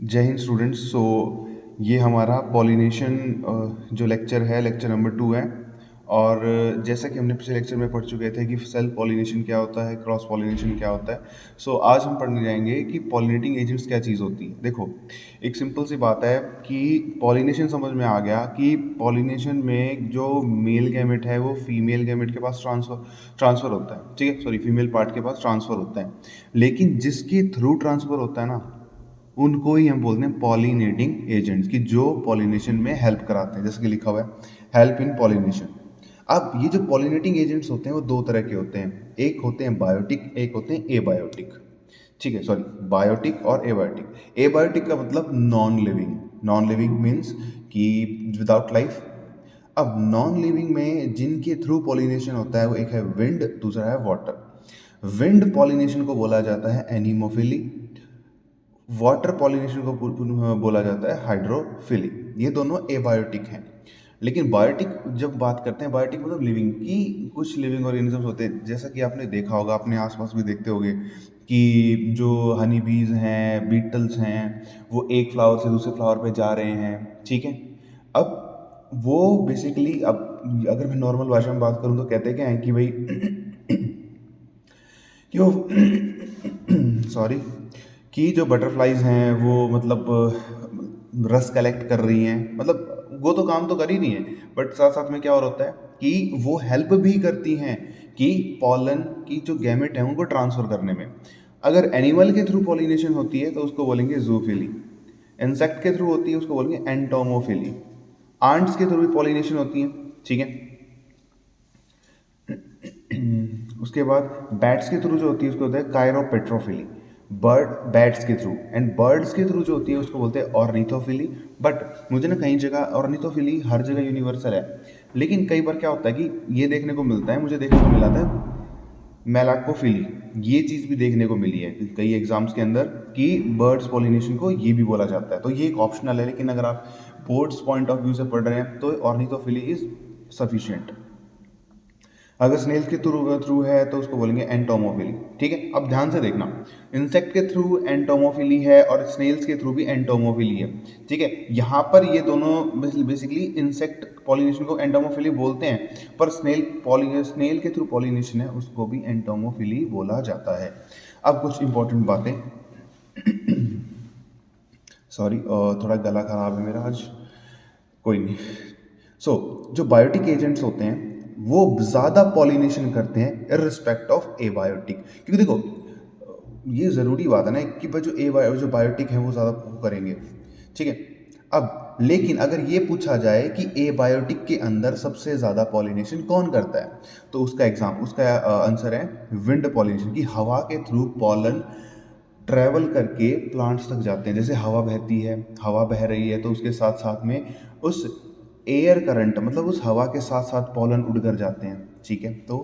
जय हिंद स्टूडेंट्स। ये हमारा पॉलिनेशन जो लेक्चर है, लेक्चर नंबर 2 है। और जैसा कि हमने पिछले लेक्चर में पढ़ चुके थे कि सेल्फ पॉलिनेशन क्या होता है, क्रॉस पॉलिनेशन क्या होता है। आज हम पढ़ने जाएंगे कि पॉलिनेटिंग एजेंट्स क्या चीज़ होती है। देखो, एक सिंपल सी बात है कि पॉलिनेशन समझ में आ गया कि पॉलिनेशन में जो मेल गैमेट है वो फीमेल गैमेट के पास ट्रांसफ़र होता है। ठीक है, सॉरी, फीमेल पार्ट के पास ट्रांसफ़र होता है। लेकिन जिसके थ्रू ट्रांसफ़र होता है ना, उनको ही हम बोलते हैं पॉलिनेटिंग एजेंट्स, की जो पॉलिनेशन में हेल्प कराते हैं। जैसे कि लिखा हुआ है, हेल्प इन पॉलिनेशन। अब ये जो पॉलिनेटिंग एजेंट्स होते हैं वो दो तरह के होते हैं। एक होते हैं बायोटिक, एक होते हैं एबायोटिक। ठीक है, सॉरी, बायोटिक और एबायोटिक। एबायोटिक का मतलब non living. Non living means कि विदाउट लाइफ। अब नॉन लिविंग में जिनके थ्रू पॉलिनेशन होता है वो एक है विंड, दूसरा है वाटर। विंड पॉलिनेशन को बोला जाता है एनिमोफिली, वाटर पॉलिनेशन को बोला जाता है हाइड्रोफिली। ये दोनों एबायोटिक हैं। लेकिन बायोटिक जब बात करते हैं, बायोटिक मतलब लिविंग की, कुछ लिविंग ऑर्गेनिजम्स होते हैं। जैसा कि आपने देखा होगा, अपने आसपास भी देखते होंगे कि जो हनी बीज हैं, बीटल्स हैं, वो एक फ्लावर से दूसरे फ्लावर पे जा रहे हैं। ठीक है, अब वो बेसिकली, अब अगर मैं नॉर्मल भाषा में बात करूँ तो कहते क्या है कि भाई कि वो सॉरी, कि जो बटरफ्लाइज हैं वो मतलब रस कलेक्ट कर रही हैं। मतलब वो तो काम तो कर ही रही हैं, बट साथ साथ में क्या और होता है कि वो हेल्प भी करती हैं कि पॉलन की जो गैमेट है उनको ट्रांसफर करने में। अगर एनिमल के थ्रू पॉलिनेशन होती है तो उसको बोलेंगे जूफिली। इंसेक्ट के थ्रू होती है उसको बोलेंगे एंटोमोफिली। आंट्स के थ्रू भी पॉलिनेशन होती है। ठीक है, उसके बाद बैट्स के थ्रू जो होती है उसको होता है कायरोपेट्रोफिली। बर्ड, बैट्स के थ्रू। एंड बर्ड्स के थ्रू जो होती है उसको बोलते हैं ऑर्निथोफिली। बट मुझे ना कई जगह ऑर्निथोफिली हर जगह यूनिवर्सल है, लेकिन कई बार क्या होता है कि ये देखने को मिलता है, मुझे देखने को मिला था मेलाकोफिली। ये चीज़ भी देखने को मिली है कई एग्जाम्स के अंदर कि बर्ड्स पॉलिनेशन को ये भी बोला जाता है। तो ये एक ऑप्शनल है, लेकिन अगर आप बोर्ड्स पॉइंट ऑफ व्यू से पढ़ रहे हैं तो ऑर्निथोफिली इज सफिशिएंट। अगर स्नेल के थ्रू थ्रू है तो उसको बोलेंगे एंटोमोफिली। ठीक है, अब ध्यान से देखना, इंसेक्ट के थ्रू एंटोमोफिली है और स्नेल्स के थ्रू भी एंटोमोफिली है। ठीक है, यहाँ पर ये दोनों बेसिकली इंसेक्ट पॉलिनेशन को एंटोमोफिली बोलते हैं, पर स्नेल के थ्रू पॉलिनेशन है उसको भी एंटोमोफिली बोला जाता है। अब कुछ इंपॉर्टेंट बातें, सॉरी थोड़ा गला खराब है मेरा आज, कोई नहीं। जो बायोटिक एजेंट्स होते हैं वो ज़्यादा पॉलिनेशन करते हैं इररिस्पेक्ट ऑफ एबायोटिक। क्योंकि देखो, ये ज़रूरी बात है ना कि भाई जो बायोटिक हैं वो ज़्यादा वो करेंगे। ठीक है, अब लेकिन अगर ये पूछा जाए कि एबायोटिक के अंदर सबसे ज़्यादा पॉलिनेशन कौन करता है, तो उसका आंसर है विंड पॉलिनेशन। की हवा के थ्रू पॉलन ट्रैवल करके प्लांट्स तक जाते हैं। जैसे हवा बहती है, हवा बह रही है तो उसके साथ साथ में उस एयर करंट, मतलब उस हवा के साथ साथ पॉलन उड़कर जाते हैं। ठीक है, तो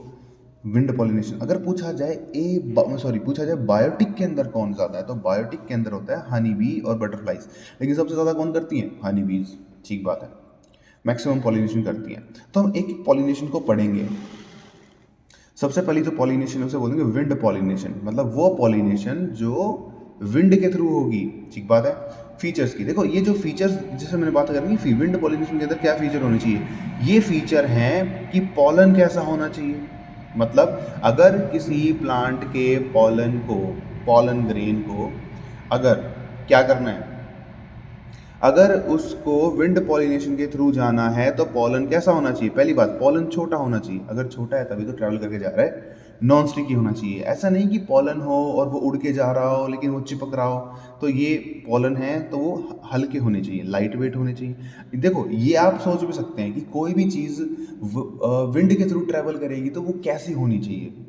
विंड पॉलिनेशन। अगर पूछा जाए बायोटिक के अंदर कौन ज़्यादा है, तो बायोटिक के अंदर होता है हनी बी और बटरफ्लाइज। लेकिन सबसे ज़्यादा कौन करती हैं? हनी बीज। ठीक बात है, मैक्सिमम पॉलिनेशन करती हैं। तो हम एक पॉलिनेशन को पढ़ेंगे। सबसे पहली जो पॉलिनेशन है उसे बोलेंगे विंड पॉलिनेशन, मतलब वो पॉलिनेशन जो विंड के थ्रू होगी। ठीक बात है। फीचर्स की देखो, ये जो फीचर्स जिससे मैंने बात करनी है, विंड पॉलिनेशन के अंदर क्या फीचर होने चाहिए, ये फीचर हैं कि पॉलन कैसा होना चाहिए। मतलब अगर किसी प्लांट के पॉलन ग्रेन को अगर क्या करना है, अगर उसको विंड पॉलिनेशन के थ्रू जाना है तो पॉलन कैसा होना चाहिए। पहली बात, पॉलन छोटा होना चाहिए। अगर छोटा है तभी तो ट्रैवल करके जा रहा है। नॉन स्टिकी होना चाहिए। ऐसा नहीं कि पॉलन हो और वो उड़ के जा रहा हो लेकिन वो चिपक रहा हो। तो ये पॉलन है तो वो हल्के होने चाहिए, लाइट वेट होने चाहिए। देखो, ये आप सोच भी सकते हैं कि कोई भी चीज़ विंड के थ्रू ट्रैवल करेगी तो वो कैसी होनी चाहिए।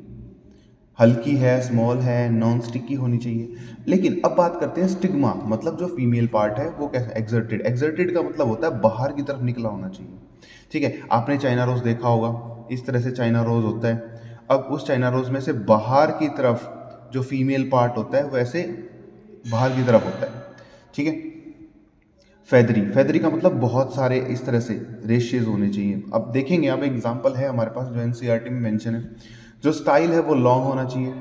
हल्की है, स्मॉल है, नॉन स्टिकी होनी चाहिए। लेकिन अब बात करते हैं स्टिग्मा, मतलब जो फीमेल पार्ट है वो कैसा, एक्सर्टेड। एक्सर्टेड का मतलब होता है बाहर की तरफ निकला होना चाहिए। ठीक है, आपने चाइना रोज देखा होगा, इस तरह से चाइना रोज होता है। अब उस चाइना रोज में से बाहर की तरफ जो फीमेल पार्ट होता है वैसे बाहर की तरफ होता है। ठीक है, फेदरी, फेदरी का मतलब बहुत सारे इस तरह से रेशियस होने चाहिए। अब देखेंगे, आप एग्जांपल है हमारे पास जो एनसीईआरटी में मेंशन है। जो स्टाइल है वो लॉन्ग होना चाहिए,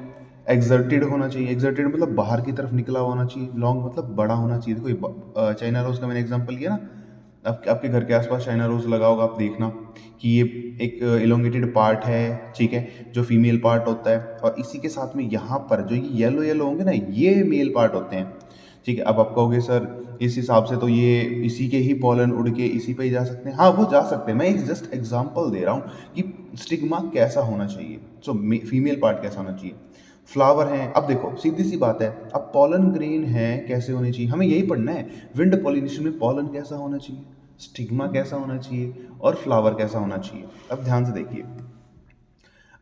एक्सर्टेड होना चाहिए, एक्सर्टेड मतलब बाहर की तरफ निकला होना चाहिए, लॉन्ग मतलब बड़ा होना चाहिए। देखो चाइना रोज का मैंने एग्जांपल लिया ना, आपके घर के आसपास चाइना रोज लगा होगा, आप देखना कि ये एक इलोंगेटेड पार्ट है, ठीक है, जो फीमेल पार्ट होता है, और इसी के साथ में यहाँ पर जो ये येलो येलो होंगे ना, ये मेल पार्ट होते हैं, ठीक है। अब आप कहोगे सर इस हिसाब से तो ये इसी के ही पॉलन उड़ के इसी पे ही जा सकते हैं। हाँ, वो जा सकते हैं, मैं एक जस्ट एग्जांपल दे रहा हूँ कि स्टिग्मा कैसा होना चाहिए, सो फीमेल पार्ट कैसा होना चाहिए। फ्लावर हैं, अब देखो सीधी सी बात है, अब पॉलन ग्रेन है कैसे होने चाहिए, हमें यही पढ़ना है। विंड पॉलिनेशन में पॉलन कैसा होना चाहिए, स्टिग्मा कैसा होना चाहिए, और फ्लावर कैसा होना चाहिए। अब ध्यान से देखिए,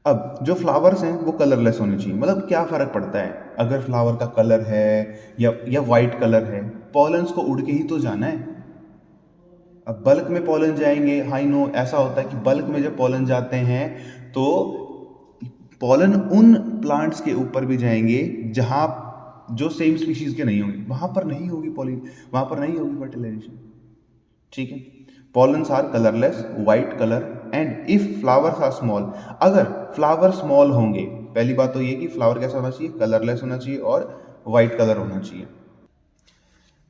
अब जो फ्लावर्स हैं वो कलरलेस होने चाहिए। मतलब क्या फ़र्क पड़ता है अगर फ्लावर का कलर है या वाइट कलर है, पॉलन्स को उड़ के ही तो जाना है। अब बल्क में पॉलन जाएंगे, हाई नो ऐसा होता है कि बल्क में जब पॉलन जाते हैं तो पॉलन उन प्लांट्स के ऊपर भी जाएंगे जहाँ जो सेम स्पीशीज के नहीं होंगे, वहाँ पर नहीं होगी पॉलिन, वहाँ पर नहीं होगी फर्टिलाइजेशन, ठीक है। Pollens are colourless, white colour, and if flowers are small, अगर फ्लावर स्मॉल होंगे, पहली बात तो ये कि फ्लावर कैसा होना चाहिए, कलरलेस होना चाहिए और वाइट कलर होना चाहिए।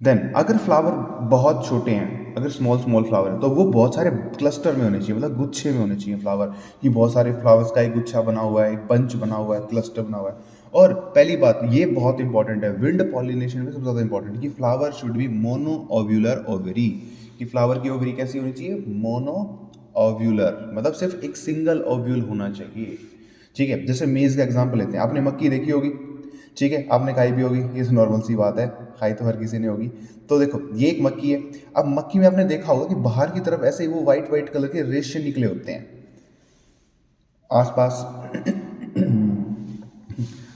देन अगर फ्लावर बहुत छोटे हैं, अगर स्मॉल स्मॉल फ्लावर है, तो वो बहुत सारे क्लस्टर में होने चाहिए, मतलब गुच्छे में होने चाहिए फ्लावर, कि बहुत सारे फ्लावर्स का एक गुच्छा बना हुआ है, एक बंच बना हुआ है, क्लस्टर बना हुआ है। और पहली बात ये बहुत इंपॉर्टेंट है विंड पॉलिनेशन में, सबसे ज़्यादा इंपॉर्टेंट कि flower should be mono ovular ovary, कि फ्लावर की ओवरी कैसी होनी चाहिए, मोनो ओव्यूलर, मतलब सिर्फ एक सिंगल ओव्यूल होना चाहिए, ठीक है। जैसे मेज़ का एग्जाम्पल लेते हैं, आपने मक्की देखी होगी, ठीक है, आपने खाई भी होगी, ये नॉर्मल सी बात है, खाई तो हर किसी ने होगी। तो देखो ये एक मक्की है, अब मक्की में आपने देखा होगा कि बाहर की तरफ ऐसे वो वाइट वाइट कलर के रेशे निकले होते हैं आसपास।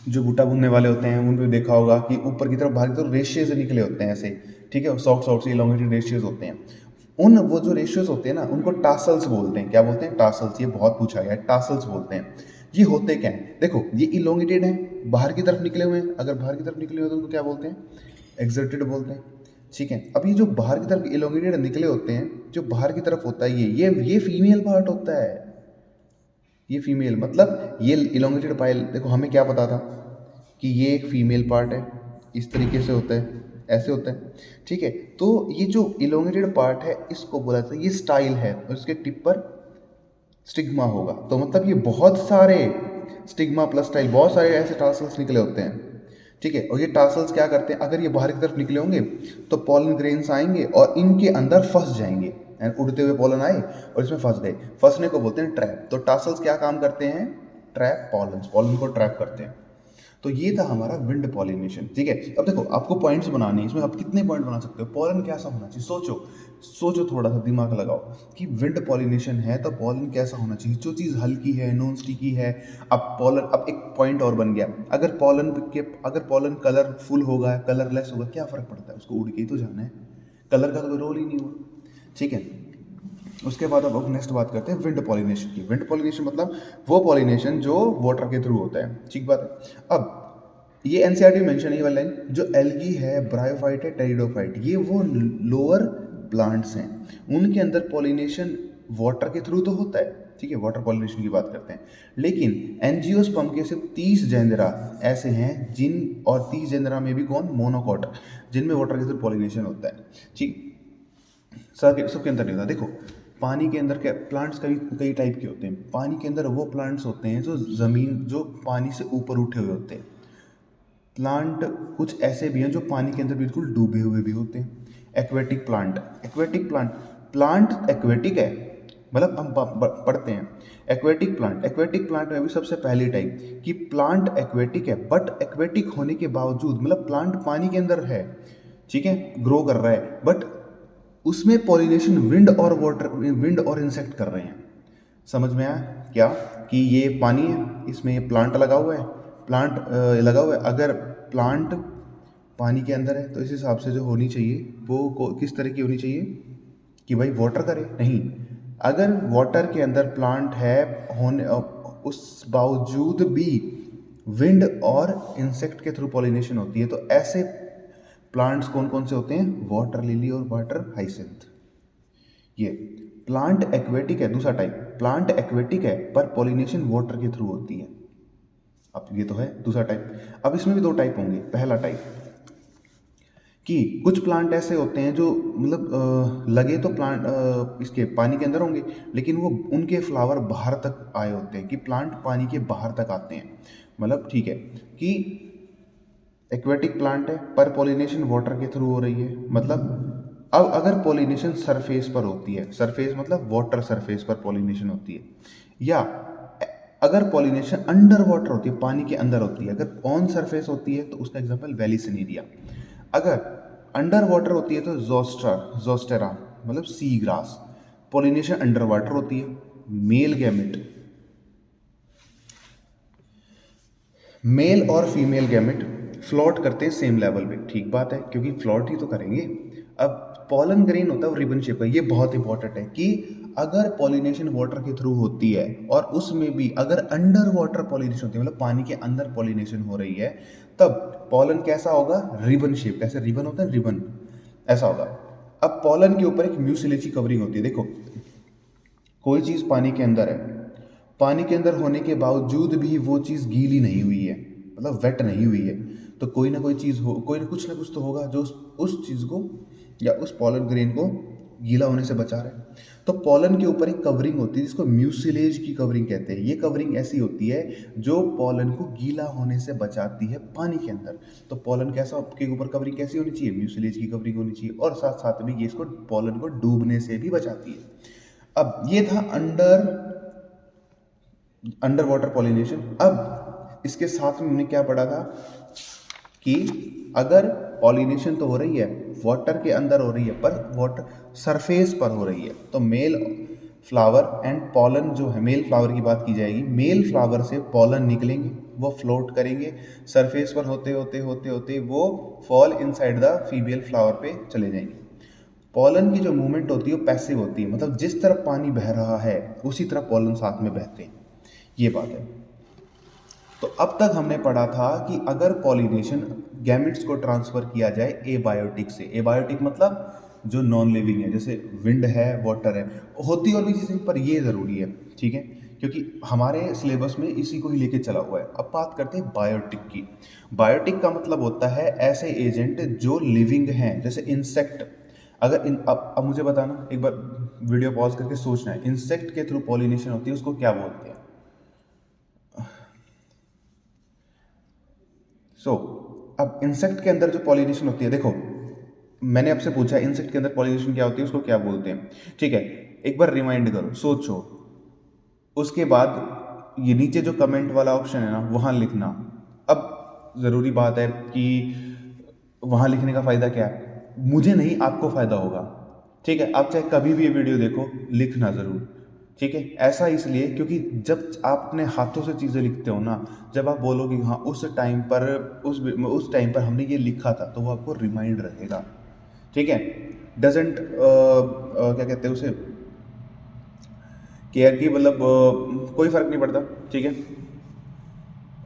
जो भुट्टा भूनने वाले होते हैं उन पे देखा होगा कि ऊपर की तरफ बाहर की तरफ रेशे से निकले होते हैं ऐसे, ठीक है, सॉफ्ट सॉफ्ट से इलोंगेटेड रेशियोज होते हैं। उन वो जो रेशियोज होते हैं ना, उनको टासल्स बोलते हैं। क्या बोलते हैं, टासल्स, ये बहुत पूछा गया है, टासल्स बोलते हैं। ये होते क्या हैं, देखो ये इलोंगेटेड हैं, बाहर की तरफ निकले हुए हैं, अगर बाहर की तरफ निकले हुए तो उनको क्या बोलते हैं, एक्सर्टेड बोलते हैं, ठीक है। अब ये जो बाहर की तरफ इलोंगेटेड निकले होते हैं, जो बाहर की तरफ होता है ये फीमेल पार्ट होता है, ये फीमेल, मतलब ये इलोंगेटेड पाइल, देखो हमें क्या पता था कि ये एक फीमेल पार्ट है, इस तरीके से होता है, ऐसे होता है, ठीक है। तो ये जो इलोंगेटेड पार्ट है इसको बोला जाता है, ये स्टाइल है, और इसके टिप पर स्टिग्मा होगा। तो मतलब ये बहुत सारे स्टिग्मा प्लस स्टाइल, बहुत सारे ऐसे टासल्स निकले होते हैं, ठीक है। और ये टासल्स क्या करते हैं, अगर ये बाहर की तरफ निकले होंगे तो पॉलन ग्रेन्स आएंगे और इनके अंदर फंस जाएंगे, एंड उड़ते हुए पॉलन आए और इसमें फंस गए, फंसने को बोलते हैं ट्रैप। तो टासल्स क्या काम करते हैं, ट्रैप पॉलन, पॉलन को ट्रैप करते हैं। तो ये था हमारा विंड पॉलिनेशन, ठीक है। अब देखो आपको पॉइंट्स बनाने हैं, इसमें आप कितने पॉइंट बना सकते हो, पॉलन कैसा होना चाहिए, सोचो सोचो, थोड़ा सा दिमाग लगाओ कि विंड पॉलिनेशन है तो पॉलन कैसा होना चाहिए, जो चीज़ हल्की है, नॉन स्टिकी है। अब पॉलन, अब एक पॉइंट और बन गया, अगर पॉलन कलरफुल होगा, कलरलेस होगा, क्या फ़र्क पड़ता है, उसको उड़ के ही तो जाना है, कलर का तो कोई रोल ही नहीं हुआ, ठीक है। उसके बाद अब नेक्स्ट बात करते हैं विंड पॉलिनेशन की। विंड पॉलिनेशन मतलब वो पॉलिनेशन जो वाटर के थ्रू होता है, ठीक बात है। अब ये एनसीईआरटी में मेंशन है, ये वाला लाइन, जो एल्गी है, ब्रायोफाइट है, टेरिडोफाइट, ये वो लोअर प्लांट्स हैं, उनके अंदर पॉलिनेशन वाटर के थ्रू तो होता है, ठीक है, वाटर पॉलिनेशन की बात करते हैं। लेकिन एंजियोस्पर्म के सिर्फ 30 जेनरा ऐसे हैं जिन, और 30 जेनरा में भी कौन, मोनोकॉट, जिनमें वाटर के थ्रू पॉलिनेशन होता है, ठीक। सबके अंदर नहीं होता। देखो पानी के अंदर क्या, प्लांट्स कई कई टाइप के होते हैं। पानी के अंदर वो प्लांट्स होते हैं जो ज़मीन, जो पानी से ऊपर उठे हुए होते हैं। प्लांट कुछ ऐसे भी हैं जो पानी के अंदर बिल्कुल डूबे हुए भी होते हैं। एक्वेटिक प्लांट, प्लांट एक्वेटिक है, मतलब हम पढ़ते हैं एक्वेटिक प्लांट में भी सबसे पहली टाइप कि प्लांट एक्वेटिक है, बट एक्वेटिक होने के बावजूद, मतलब प्लांट पानी के अंदर है, ठीक है, ग्रो कर रहा है, बट उसमें पॉलिनेशन विंड और इंसेक्ट कर रहे हैं। समझ में आया क्या, कि ये पानी है, इसमें ये प्लांट लगा हुआ है, अगर प्लांट पानी के अंदर है तो इस हिसाब से जो होनी चाहिए वो किस तरह की होनी चाहिए कि भाई वाटर करे, नहीं, अगर वाटर के अंदर प्लांट है होने, उस बावजूद भी विंड और इंसेक्ट के थ्रू पॉलिनेशन होती है, तो ऐसे प्लांट्स कौन कौन से होते हैं, वाटर लिली और वाटर हाइसिंथ। ये प्लांट एक्वेटिक है, दूसरा टाइप, प्लांट एक्वेटिक है पर पॉलिनेशन वाटर के थ्रू होती है, अब ये तो है दूसरा टाइप। अब इसमें भी दो टाइप होंगे। पहला टाइप कि कुछ प्लांट ऐसे होते हैं जो मतलब लगे तो प्लांट इसके पानी के अंदर होंगे, लेकिन वो उनके फ्लावर बाहर तक आए होते हैं, कि प्लांट पानी के बाहर तक आते हैं। मतलब ठीक है कि एक्वेटिक प्लांट है पर पॉलिनेशन वाटर के थ्रू हो रही है। मतलब अब अगर पॉलिनेशन सरफेस पर होती है, सरफेस मतलब वाटर सरफेस पर पॉलिनेशन होती है, या अगर पॉलिनेशन अंडर वाटर होती है, पानी के अंदर होती है, अगर ऑन सरफेस होती है तो उसका एग्जांपल वेलिसिनेरिया। अगर अंडर वाटर होती है तो जोस्टेरा मतलब sea grass. Pollination under water होती है। मेल गैमेट, मेल और फीमेल गैमेट फ्लॉट करते हैं सेम लेवल पे। ठीक बात है, क्योंकि फ्लॉट ही तो करेंगे। अब पॉलन ग्रेन होता है वो रिबन शेप का। ये बहुत इंपॉर्टेंट है कि अगर पॉलिनेशन वाटर के थ्रू होती है और उसमें भी अगर अंडर वाटर पॉलिनेशन होती है, मतलब पानी के अंदर पॉलिनेशन हो रही है, तब पॉलन कैसा होगा? Ribbon shape. कैसे रिबन होता है? रिबन ऐसा होगा। अब पॉलन के ऊपर एक म्यूसिलेज की कवरिंग होती है। देखो कोई चीज़ पानी के अंदर है, पानी के अंदर होने के बावजूद भी वो चीज़ गीली नहीं हुई है, मतलब वेट नहीं हुई है, तो कोई ना कोई चीज़ हो, कोई ना कुछ तो होगा जो उस चीज़ को या उस पॉलन ग्रेन को गीला होने से बचा रहा है। तो पॉलन के ऊपर एक कवरिंग होती है जिसको म्यूसिलेज की कवरिंग कहते हैं। ये कवरिंग ऐसी होती है जो पॉलन को गीला होने से बचाती है पानी के अंदर। तो पॉलन कैसा के ऊपर कवरिंग कैसी होनी चाहिए? म्यूसिलेज की कवरिंग होनी चाहिए, और साथ साथ में ये इसको पॉलन को डूबने से भी बचाती है। अब ये था अंडर वाटर पॉलिनेशन। अब इसके साथ में हमने क्या पढ़ा था कि अगर पॉलिनेशन तो हो रही है, वाटर के अंदर हो रही है, पर वाटर सरफेस पर हो रही है, तो मेल फ्लावर एंड पॉलन जो है, मेल फ्लावर की बात की जाएगी, मेल फ्लावर से पॉलन निकलेंगे, वो फ्लोट करेंगे सरफेस पर, होते होते होते होते वो fall inside the female flower पे चले जाएंगे। पॉलन की जो मूवमेंट होती है वो पैसिव होती है, मतलब जिस तरफ पानी बह रहा है उसी तरफ पॉलन साथ में बहते हैं। ये बात है। तो अब तक हमने पढ़ा था कि अगर पॉलिनेशन गैमेट्स को ट्रांसफर किया जाए एबायोटिक से, एबायोटिक मतलब जो नॉन लिविंग है, जैसे विंड है, वाटर है, होती और भी चीज़ें, पर ये ज़रूरी है, ठीक है, क्योंकि हमारे सिलेबस में इसी को ही लेके चला हुआ है। अब बात करते हैं बायोटिक की। बायोटिक का मतलब होता है ऐसे एजेंट जो लिविंग हैं, जैसे इंसेक्ट। अगर अब मुझे बताना, एक बार वीडियो पॉज करके सोचना है, इंसेक्ट के थ्रू पॉलिनेशन होती है उसको क्या बोलते हैं? अब इंसेक्ट के अंदर जो पॉलिनेशन होती है, देखो मैंने आपसे पूछा इंसेक्ट के अंदर पॉलिनेशन क्या होती है, उसको क्या बोलते हैं, ठीक है। एक बार रिमाइंड करो, सोचो, उसके बाद ये नीचे जो कमेंट वाला ऑप्शन है ना, वहाँ लिखना। अब ज़रूरी बात है कि वहाँ लिखने का फ़ायदा क्या है? मुझे नहीं, आपको फ़ायदा होगा, ठीक है। आप चाहे कभी भी ये वीडियो देखो, लिखना ज़रूर, ठीक है। ऐसा इसलिए क्योंकि जब आप अपने हाथों से चीज़ें लिखते हो ना, जब आप बोलो कि हाँ उस टाइम पर उस टाइम पर हमने ये लिखा था, तो वो आपको रिमाइंड रहेगा, ठीक है। डजेंट क्या कहते हैं उसे, केयर की, मतलब कोई फ़र्क नहीं पड़ता, ठीक है।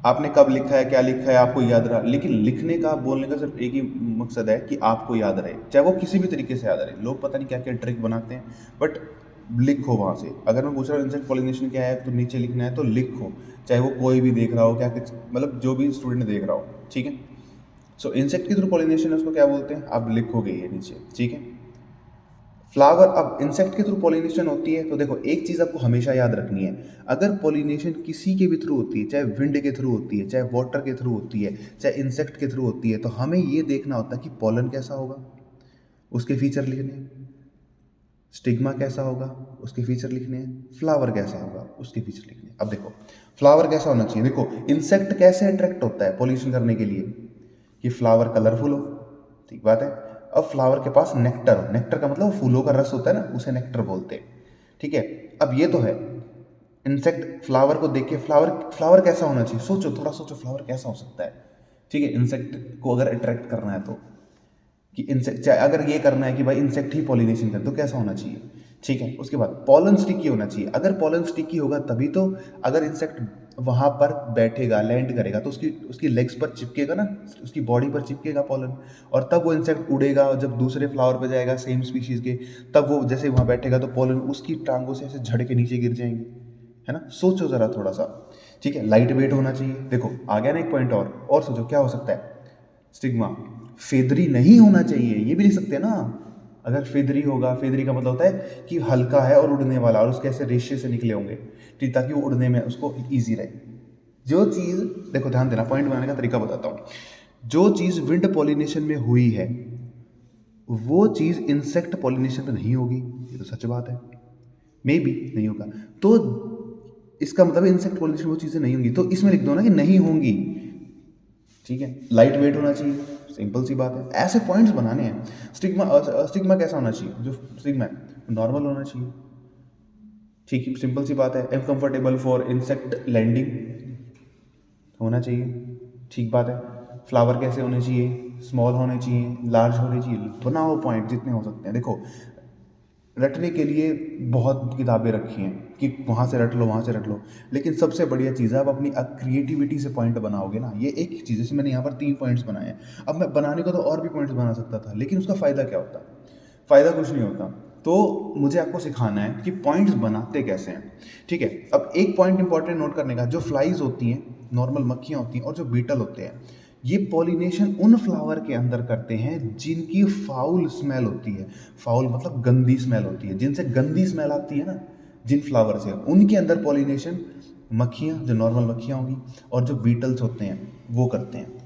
आपने कब लिखा है, क्या लिखा है, आपको याद रहा, लेकिन लिखने का, बोलने का सिर्फ एक ही मकसद है कि आपको याद रहे, चाहे वो किसी भी तरीके से याद रहे। लोग पता नहीं क्या क्या ट्रिक बनाते हैं, बट लिखो वहाँ से। अगर मैं पूछ रहा हूँ इंसेक्ट पॉलिनेशन क्या है, तो नीचे लिखना है, तो लिखो, चाहे वो कोई भी देख रहा हो, क्या कुछ, मतलब जो भी स्टूडेंट देख रहा हो, ठीक है। सो इंसेक्ट के थ्रू पॉलिनेशन है, उसको क्या बोलते हैं, आप लिखोगे ये नीचे, ठीक है। फ्लावर, अब इंसेक्ट के थ्रू पॉलिनेशन होती है, तो देखो एक चीज़ आपको हमेशा याद रखनी है, अगर पॉलिनेशन किसी के भी थ्रू होती है, चाहे विंड के थ्रू होती है, चाहे वाटर के थ्रू होती है, चाहे इंसेक्ट के थ्रू होती है, तो हमें ये देखना होता है कि पॉलन कैसा होगा, उसके फीचर लिखने हैं, स्टिग्मा कैसा होगा, उसके फीचर लिखने हैं, फ्लावर कैसा होगा, उसके फीचर लिखने हैं। अब देखो फ्लावर कैसा होना चाहिए, देखो इंसेक्ट कैसे अट्रैक्ट होता है पॉलिनेशन करने के लिए, कि फ्लावर कलरफुल हो, ठीक बात है। अब फ्लावर के पास नेक्टर हो, नेक्टर का मतलब फूलों का रस होता है ना, उसे नेक्टर बोलते हैं, ठीक है। अब ये तो है, इंसेक्ट फ्लावर को देख के, फ्लावर फ्लावर कैसा होना चाहिए, सोचो, थोड़ा सोचो, फ्लावर कैसा हो सकता है, ठीक है। इंसेक्ट को अगर अट्रैक्ट करना है तो, कि इंसेक्ट, चाहे अगर ये करना है कि भाई इंसेक्ट ही पॉलिनेशन करे, तो कैसा होना चाहिए, ठीक है। उसके बाद पॉलन स्टिकी होना चाहिए, अगर पॉलन स्टिकी होगा तभी तो, अगर इंसेक्ट वहाँ पर बैठेगा, लैंड करेगा, तो उसकी उसकी लेग्स पर चिपकेगा ना, उसकी बॉडी पर चिपकेगा पॉलन, और तब वो इंसेक्ट उड़ेगा, और जब दूसरे फ्लावर पर जाएगा सेम स्पीशीज़ के, तब वो जैसे वहाँ बैठेगा तो पॉलन उसकी टांगों से ऐसे झड़ के नीचे गिर जाएंगे, है ना। सोचो ज़रा थोड़ा सा, ठीक है, लाइट वेट होना चाहिए। देखो आ गया ना एक पॉइंट, और सोचो क्या हो सकता है। स्टिग्मा फेदरी नहीं होना चाहिए, ये भी लिख सकते हैं ना। अगर फेदरी होगा, फेदरी का मतलब होता है कि हल्का है और उड़ने वाला, और उसके ऐसे रेशे से निकले होंगे, ठीक, ताकि वो उड़ने में उसको ईजी रहे। जो चीज़, देखो ध्यान देना, पॉइंट बनाने का तरीका बताता हूँ। जो चीज़ विंड पॉलिनेशन में हुई है वो चीज़ इंसेक्ट पॉलिनेशन में नहीं होगी, ये तो सच बात है। मे बी नहीं होगा, तो इसका मतलब इंसेक्ट पॉलिनेशन वो चीज़ें नहीं होंगी, तो इसमें लिख दो ना कि नहीं होंगी। ठीक है, लाइट वेट होना चाहिए, सिंपल सी बात है। ऐसे पॉइंट्स बनाने हैं। स्टिग्मा कैसा होना चाहिए, जो स्टिग्मा है नॉर्मल होना चाहिए। ठीक है, सिंपल सी बात है। Am comfortable for insect landing होना चाहिए, ठीक बात है। फ्लावर कैसे होने चाहिए, स्मॉल होने चाहिए, लार्ज होने चाहिए। बनाओ पॉइंट जितने हो सकते हैं। देखो रटने के लिए बहुत किताबें रखी हैं कि वहाँ से रट लो, वहाँ से रट लो, लेकिन सबसे बढ़िया चीज़ है आप अपनी क्रिएटिविटी से पॉइंट बनाओगे ना। ये एक चीज़, जैसे मैंने यहाँ पर 3 पॉइंट्स बनाए हैं। अब मैं बनाने को तो और भी पॉइंट्स बना सकता था, लेकिन उसका फ़ायदा क्या होता? फ़ायदा कुछ नहीं होता। तो मुझे आपको सिखाना है कि पॉइंट्स बनाते कैसे हैं। ठीक है, अब एक पॉइंट इंपॉर्टेंट नोट करने का, जो फ्लाइज होती हैं, नॉर्मल मक्खियाँ होती हैं, और जो बीटल होते हैं, ये पॉलिनेशन उन फ्लावर के अंदर करते हैं जिनकी फाउल स्मेल होती है। फाउल मतलब गंदी स्मेल होती है, जिनसे गंदी स्मेल आती है ना, जिन फ्लावर से, उनके अंदर पॉलिनेशन मक्खियाँ, जो नॉर्मल मक्खियाँ होंगी, और जो बीटल्स होते हैं वो करते हैं।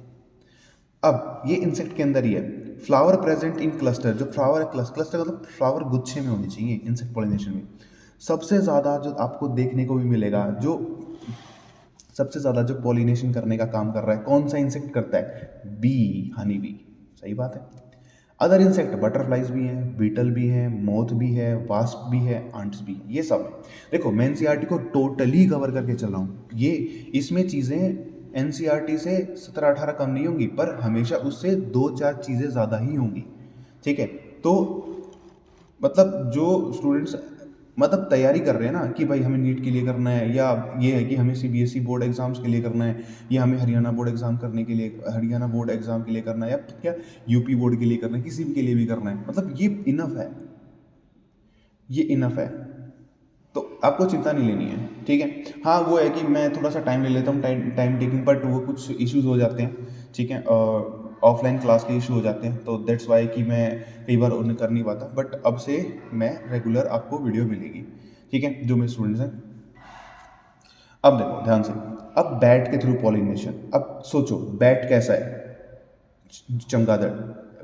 अब ये इंसेक्ट के अंदर ही है। फ्लावर प्रेजेंट इन क्लस्टर, जो फ्लावर क्लस्टर मतलब फ्लावर गुच्छे में होने चाहिए इंसेक्ट पॉलिनेशन में। सबसे ज़्यादा जो आपको देखने को भी मिलेगा, जो सबसे ज़्यादा जो पॉलिनेशन करने का काम कर रहा है, कौन सा इंसेक्ट करता है? Bee, honey bee. सही बात है। अदर इंसेक्ट बटरफ्लाइज भी हैं, बीटल भी हैं, मोथ भी है, वास्प भी है, आंट्स भी हैं, ये सब है। देखो मैं एनसीईआरटी को टोटली कवर करके चल रहा हूँ। ये इसमें चीज़ें एनसीईआरटी से 17-18 कम नहीं होंगी, पर हमेशा उससे 2-4 चीज़ें ज़्यादा ही होंगी। ठीक है, तो मतलब जो स्टूडेंट्स मतलब तैयारी कर रहे हैं ना कि भाई हमें नीट के लिए करना है, या ये है कि हमें सीबीएसई बोर्ड एग्जाम्स के लिए करना है, या हमें हरियाणा बोर्ड एग्जाम करने के लिए, हरियाणा बोर्ड एग्जाम के लिए करना है, या क्या यूपी बोर्ड के लिए करना है, किसी भी के लिए भी करना है, मतलब ये इनफ है, ये इनफ है। तो आपको चिंता नहीं लेनी है। ठीक है, हाँ वो है कि मैं थोड़ा सा टाइम ले लेता हूँ, टाइम टेकिंग, बट वो कुछ इश्यूज हो जाते हैं। ठीक है, ऑफलाइन क्लास के इशू हो जाते हैं, तो दैट्स वाई कि मैं कई बार उन्हें कर नहीं पाता, बट अब से मैं रेगुलर आपको वीडियो मिलेगी। ठीक है, जो मेरे स्टूडेंट्स हैं। अब देखो ध्यान से, अब बैट के थ्रू पॉलिनेशन। अब सोचो बैट कैसा है, चमगादड़।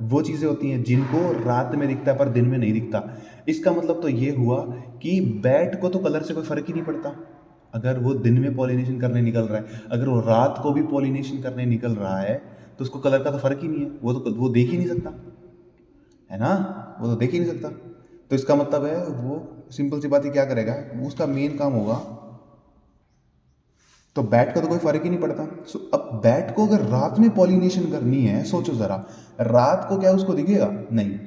वो चीज़ें होती हैं जिनको रात में दिखता है पर दिन में नहीं दिखता। इसका मतलब तो ये हुआ कि बैट को तो कलर से कोई फ़र्क ही नहीं पड़ता। अगर वो दिन में पॉलिनेशन करने निकल रहा है, अगर वो रात को भी पॉलिनेशन करने निकल रहा है, तो उसको कलर का तो फ़र्क ही नहीं है। वो देख ही नहीं सकता, है ना, वो तो देख ही नहीं सकता। तो इसका मतलब है वो सिंपल सी बात है, क्या करेगा, उसका मेन काम होगा, तो बैट का तो कोई फर्क ही नहीं पड़ता। सो अब बैट को अगर रात में पॉलिनेशन करनी है, सोचो ज़रा, रात को क्या उसको दिखेगा? नहीं।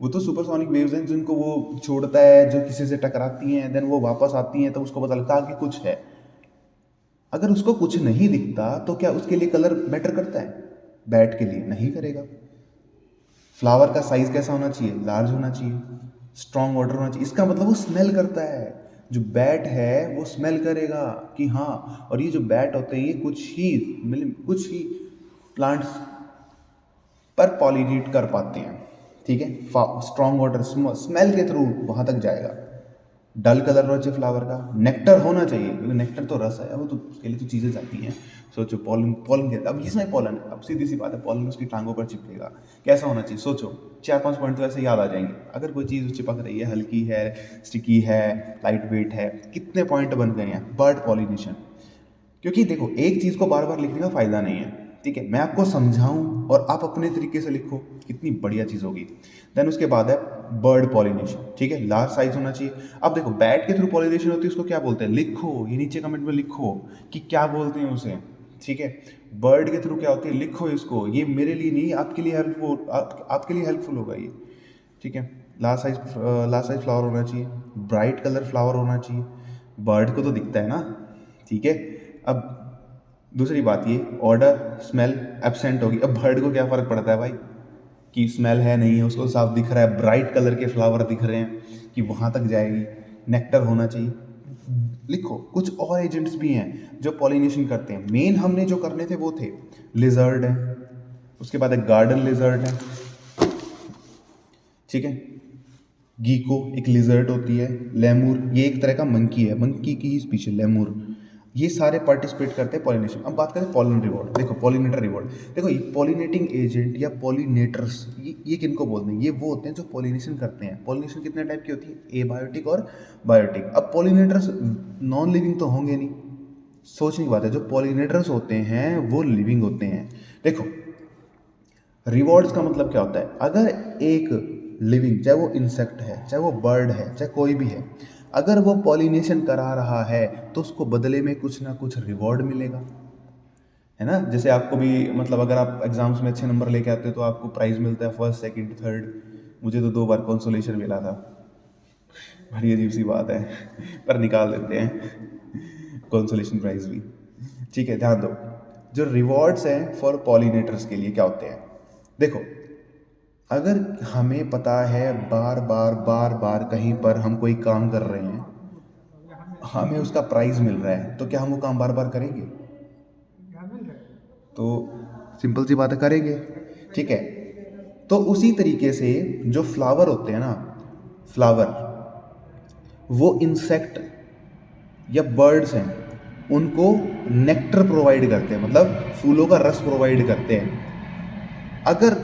वो तो सुपरसोनिक वेव्स हैं जिनको वो छोड़ता है, जो किसी से टकराती हैं, देन वो वापस आती हैं, तो उसको पता लगता है कि कुछ है। अगर उसको कुछ नहीं दिखता तो क्या उसके लिए कलर मैटर करता है? बैट के लिए नहीं करेगा। फ्लावर का साइज कैसा होना चाहिए? लार्ज होना चाहिए, स्ट्रॉन्ग ऑर्डर होना चाहिए। इसका मतलब वो स्मेल करता है। जो बैट है वो स्मेल करेगा कि हाँ, और ये जो बैट होते हैं ये कुछ ही प्लांट्स पर पॉलिनेट कर पाते हैं। ठीक है, स्ट्रॉन्ग ऑर्डर स्मेल के थ्रू वहाँ तक जाएगा। डल कलर होना चाहिए फ्लावर का, नेक्टर होना चाहिए, क्योंकि नेक्टर तो रस है, वो तो उसके लिए तो चीज़ें जाती हैं। सोचो पॉलन पॉलन के, अब इसमें पॉलन है, अब सीधी सी बात है, पॉलन उसकी टांगों पर चिपकेगा। कैसा होना चाहिए? सोचो 4-5 पॉइंट तो ऐसे याद आ जाएंगे। अगर कोई चीज़ चिपक रही है, हल्की है, स्टिकी है, लाइट वेट है, कितने पॉइंट बन गए हैं? Bird pollination. क्योंकि देखो एक चीज़ को बार बार लिखने का फ़ायदा नहीं है। ठीक है, मैं आपको समझाऊं और आप अपने तरीके से लिखो, कितनी बढ़िया चीज़ होगी। देन उसके बाद है बर्ड पॉलिनेशन। ठीक है, लार्ज साइज होना चाहिए। अब देखो बैट के थ्रू पॉलिनेशन होती है, उसको क्या बोलते हैं? लिखो, ये नीचे कमेंट में लिखो कि क्या बोलते हैं उसे। ठीक है, बर्ड के थ्रू क्या होती है, लिखो इसको। ये मेरे लिए नहीं, आपके लिए हेल्पफुल, आपके लिए हेल्पफुल होगा ये। ठीक है, लार्ज साइज फ्लावर होना चाहिए, ब्राइट कलर फ्लावर होना चाहिए। बर्ड को तो दिखता है ना। ठीक है, अब दूसरी बात, ये ऑर्डर स्मेल एब्सेंट होगी। अब बर्ड को क्या फ़र्क पड़ता है भाई कि स्मेल है नहीं है, उसको साफ दिख रहा है, ब्राइट कलर के फ्लावर दिख रहे हैं कि वहाँ तक जाएगी। नेक्टर होना चाहिए, लिखो कुछ और एजेंट्स भी हैं जो पॉलिनेशन करते हैं। मेन हमने जो करने थे वो थे लिजर्ड है, उसके बाद एक गार्डन लिजर्ड है, ठीक है, गीको एक लिजर्ड होती है, लेमूर ये एक तरह का मंकी है, मंकी की ही स्पीशीज लेमूर, ये सारे पार्टिसिपेट करते हैं पॉलिनेशन। अब बात करें पॉलिन रिवॉर्ड, देखो पॉलिनेटर रिवॉर्ड, देखो ये पॉलिनेटिंग एजेंट या पॉलिनेटर्स ये किनको बोलते हैं, ये वो होते हैं जो पॉलिनेशन करते हैं। पॉलिनेशन कितने टाइप की होती है, एबायोटिक और बायोटिक। अब पॉलिनेटर्स नॉन लिविंग तो होंगे नहीं, सोचने की बात है, जो पॉलिनेटर्स होते हैं वो लिविंग होते हैं। देखो रिवॉर्ड्स का मतलब क्या होता है, अगर एक लिविंग, चाहे वो इंसेक्ट है, चाहे वो बर्ड है, चाहे कोई भी है, अगर वो पॉलिनेशन करा रहा है तो उसको बदले में कुछ ना कुछ रिवॉर्ड मिलेगा, है ना। जैसे आपको भी मतलब अगर आप एग्जाम्स में अच्छे नंबर लेके आते हो तो आपको प्राइज़ मिलता है, फर्स्ट सेकंड थर्ड। मुझे तो 2 बार कंसोलेशन मिला था, बड़ी अजीब सी बात है पर निकाल देते हैं कंसोलेशन प्राइज़ भी। ठीक है, ध्यान दो, जो रिवॉर्ड्स हैं फॉर पॉलिनेटर्स के लिए क्या होते हैं, देखो अगर हमें पता है बार बार बार बार कहीं पर हम कोई काम कर रहे हैं, हमें उसका प्राइज़ मिल रहा है, तो क्या हम वो काम बार बार करेंगे, तो सिंपल सी बात है करेंगे, ठीक है। तो उसी तरीके से जो फ्लावर होते हैं ना, फ्लावर वो इंसेक्ट या बर्ड्स हैं, उनको नेक्टर प्रोवाइड करते हैं, मतलब फूलों का रस प्रोवाइड करते हैं। अगर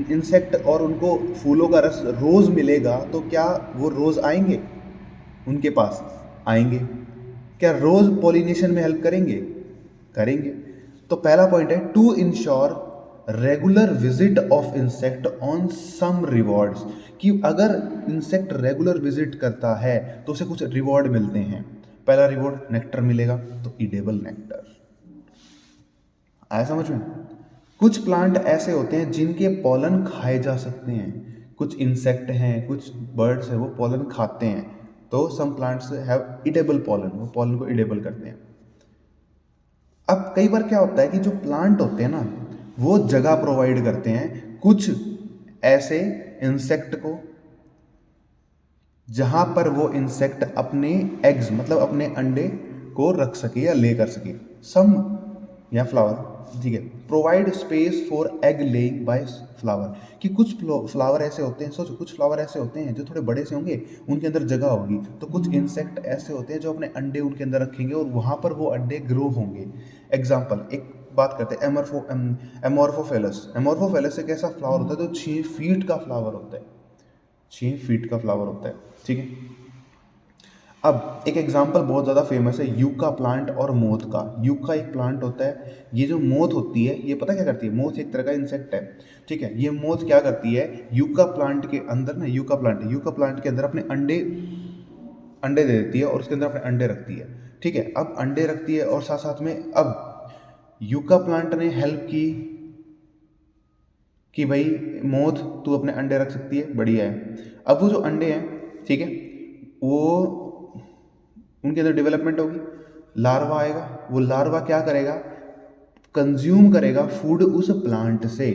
इंसेक्ट और उनको फूलों का रस रोज़ मिलेगा तो क्या वो रोज़ आएंगे उनके पास, आएंगे। क्या रोज़ पॉलिनेशन में हेल्प करेंगे, करेंगे। तो पहला पॉइंट है to ensure regular visit of insect on some rewards, कि अगर इंसेक्ट रेगुलर विजिट करता है तो उसे कुछ रिवॉर्ड मिलते हैं। पहला रिवॉर्ड नेक्टर मिलेगा, तो इडेबल नेक्टर, आया समझ में। कुछ प्लांट ऐसे होते हैं जिनके पॉलन खाए जा सकते हैं, कुछ इंसेक्ट हैं, कुछ बर्ड्स हैं, वो पॉलन खाते हैं, तो some plants have edible pollen, वो पॉलन को इडेबल करते हैं। अब कई बार क्या होता है कि जो प्लांट होते हैं ना, वो जगह प्रोवाइड करते हैं कुछ ऐसे इंसेक्ट को, जहां पर वो इंसेक्ट अपने एग्स मतलब अपने अंडे को रख सके या ले कर सके। सम या फ्लावर, ठीक है, provide space for egg laying by flower, कि कुछ फ्लावर ऐसे होते हैं, सोचो कुछ फ्लावर ऐसे होते हैं जो थोड़े बड़े से होंगे, उनके अंदर जगह होगी, तो कुछ इंसेक्ट ऐसे होते हैं जो अपने अंडे उनके अंदर रखेंगे और वहां पर वो अंडे ग्रो होंगे। एग्जाम्पल एक बात करते हैं, एमोर्फोफेलस। एमोर्फोफेलस एक ऐसा फ्लावर होता है जो 6 फीट का फ्लावर होता है, 6 फीट का फ्लावर होता है, ठीक है। अब एक एग्जांपल बहुत ज़्यादा फेमस है यूका प्लांट और मोथ का। यूका एक प्लांट होता है, ये जो मोथ होती है ये पता क्या करती है, मोथ एक तरह का इंसेक्ट है, ठीक है। ये मोथ क्या करती है, यूका प्लांट के अंदर ना, यूका प्लांट है, यूका प्लांट के अंदर अपने अंडे अंडे दे देती है और उसके अंदर अपने अंडे रखती है, ठीक है। अब अंडे रखती है और साथ साथ में अब यूका प्लांट ने हेल्प की कि भाई मोथ तू अपने अंडे रख सकती है, बढ़िया है। अब वो जो अंडे हैं, ठीक है, वो उनके अंदर डेवलपमेंट होगी, लार्वा आएगा, वो लार्वा क्या करेगा, कंज्यूम करेगा फूड उस प्लांट से।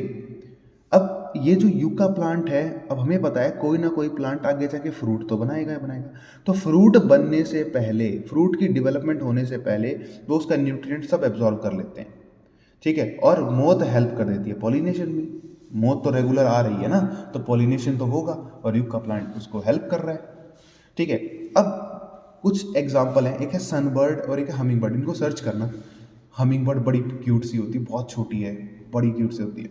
अब ये जो यूका प्लांट है, अब हमें पता है कोई ना कोई प्लांट आगे जाके फ्रूट तो बनाएगा बनाएगा, तो फ्रूट बनने से पहले, फ्रूट की डेवलपमेंट होने से पहले वो उसका न्यूट्रिएंट सब एब्जॉर्व कर लेते हैं, ठीक है। और मोथ हेल्प कर देती है पॉलिनेशन में, मोथ तो रेगुलर आ रही है ना, तो पॉलिनेशन तो होगा और यूका प्लांट उसको हेल्प कर रहा है, ठीक है। अब कुछ एग्जाम्पल हैं, एक है सनबर्ड और एक है हमिंग बर्ड, इनको सर्च करना। हमिंग बर्ड बड़ी क्यूट सी होती है, बहुत छोटी है, बड़ी क्यूट सी होती है।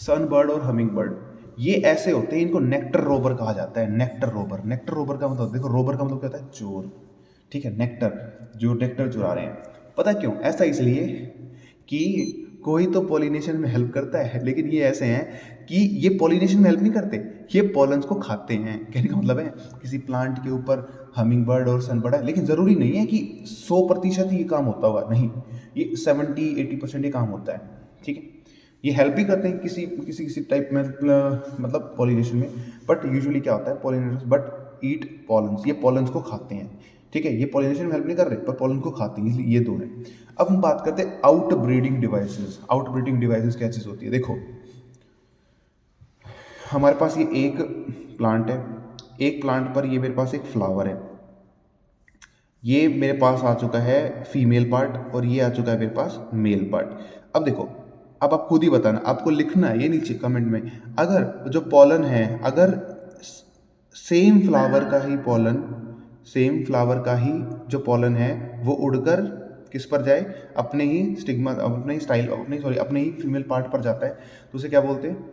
सनबर्ड और हमिंग बर्ड ये ऐसे होते हैं, इनको नेक्टर रोबर कहा जाता है। नेक्टर रोबर, नेक्टर रोबर का मतलब देखो, रोबर का मतलब क्या होता है, चोर, ठीक है। नेक्टर, जो नेक्टर चुरा रहे हैं, पता क्यों, ऐसा इसलिए कि कोई तो पॉलिनेशन में हेल्प करता है, लेकिन ये ऐसे हैं कि ये पॉलिनेशन में हेल्प नहीं करते, ये पॉलन्स को खाते हैं। कहने का मतलब है किसी प्लांट के ऊपर हमिंग बर्ड और सनबर्ड है, लेकिन ज़रूरी नहीं है कि 100% ही ये काम होता होगा, नहीं, ये 70-80% ये काम होता है, ठीक है। ये हेल्प भी करते हैं किसी किसी किसी टाइप में, मतलब पॉलिनेशन में, बट यूजुअली क्या होता है, पॉलिनेटर्स बट ईट पॉलन्स, ये पॉलन्स को खाते हैं, ठीक है। ये पॉलिनेशन में हेल्प नहीं कर रहे पर पॉलन को खाते हैं, इसलिए ये दो हैं। अब हम बात करते हैं out breeding devices. Out breeding devices क्या चीज़ होती है, देखो हमारे पास ये एक प्लांट है, एक प्लांट पर ये मेरे पास एक फ्लावर है, ये मेरे पास आ चुका है फीमेल पार्ट और ये आ चुका है मेरे पास मेल पार्ट। अब देखो, अब आप खुद ही बताना, आपको लिखना है ये नीचे कमेंट में, अगर जो पॉलन है, अगर सेम फ्लावर का ही पॉलन, सेम फ्लावर का ही जो पॉलन है वो उड़कर किस पर जाए, अपने ही स्टिग्मा, अपने ही स्टाइल, अपने सॉरी अपने ही फीमेल पार्ट पर जाता है, तो उसे क्या बोलते हैं,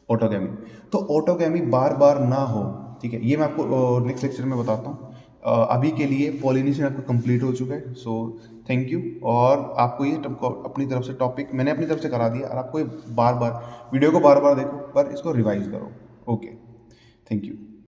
ऑटोगैमी। तो ऑटोगैमी बार बार ना हो, ठीक है, ये मैं आपको नेक्स्ट लेक्चर में बताता हूँ। अभी के लिए पॉलिनेशन आपका कंप्लीट हो चुका है, सो थैंक यू। और आपको ये अपनी तरफ से टॉपिक मैंने अपनी तरफ से करा दिया, और आपको ये बार बार वीडियो को बार बार देखो, पर इसको रिवाइज करो। Okay, thank you.